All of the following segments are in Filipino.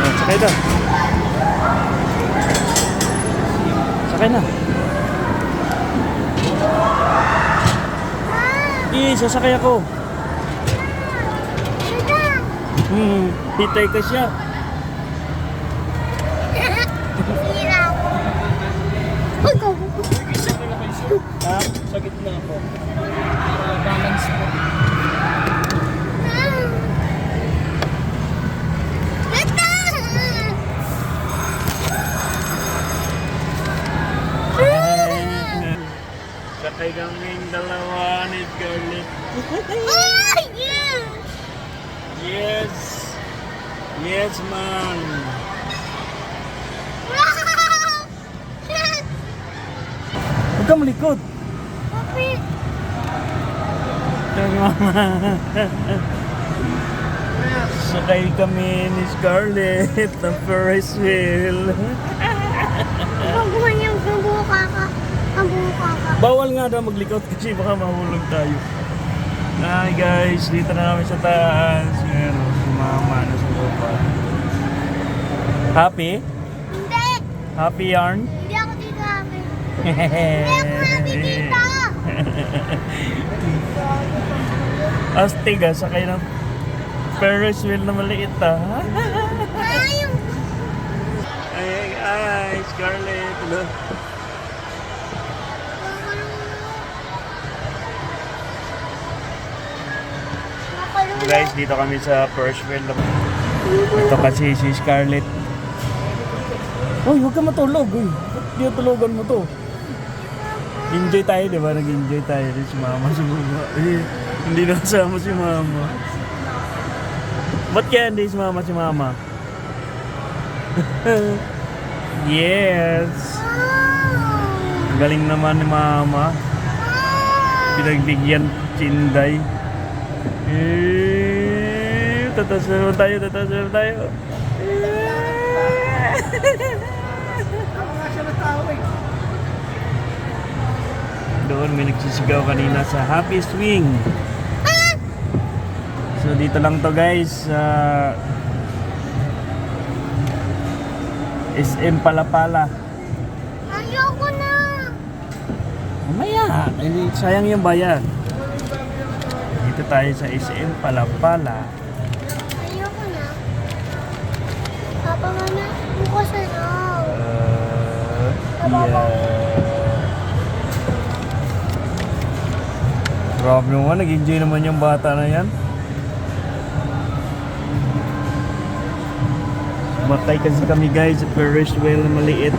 Oh, sakay na. Sakay na. Sasakay ako. Hitay ka siya. Ha? Sa gitna po. Para balance po. Sakay kaming dalawa ni Scarlett. Yes. Yes, man. Huwag ka malikot. Sakay kami ni Scarlett ng Ferris wheel. Bawal nga daw maglikot kasi baka mahulog tayo. Hi guys, dito na kami sa taas. Meron si mama na sa baba. Happy? Hindi! Happy yarn? Hindi ako dito happy. Hindi ako happy dito! Astig ah, sakay ng Ferris wheel na maliit ah. Ayaw! Ay, Scarlett. Hello. Guys, dito kami sa Ferris wheel. Ito kasi si Scarlett. Uy, huwag ka matulog. Uy, di tulugan mo to. Enjoy tayo, di ba? Nag-enjoy tayo rin si mama. Si mama. Hindi na kasama si mama. Ba't kaya hindi si mama si mama? Yes. Ang galing naman ni mama. Pinagbigyan Chinday. Tataas naman tayo, tataas naman tayo. Doon may nagsisigaw kanina sa Happy Swing. So dito lang to guys sa SM Palapala. Ayoko na! Mamaya, sayang yung bayad. Dito tayo sa SM Palapala. Ayoko na. Papa nga na, bukas na lang. Grabe naman, nag-enjoy naman yung bata na yan. Matay kasi kami guys sa Ferris wheel na maliit.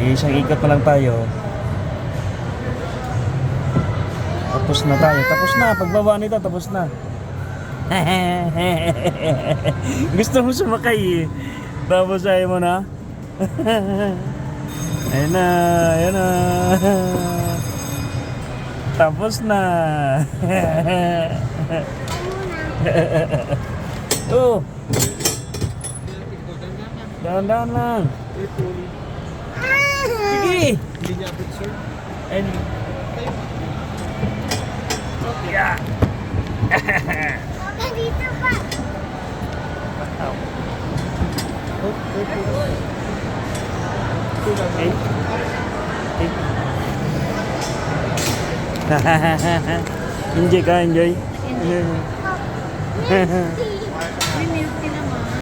Isang ikot na lang tayo. Tapos na tayo. Tapos na. Pagbaba nito, tapos na. Gusto mo sumakay eh. Tapos ayaw mo na. Ayan na. Ayan na. Tapos na. Oh. Dahan-dahan lang. Sige. Hindi niya abot, sir. And yeah. Papa, dito pa. Enjoy ka, enjoy. May milk din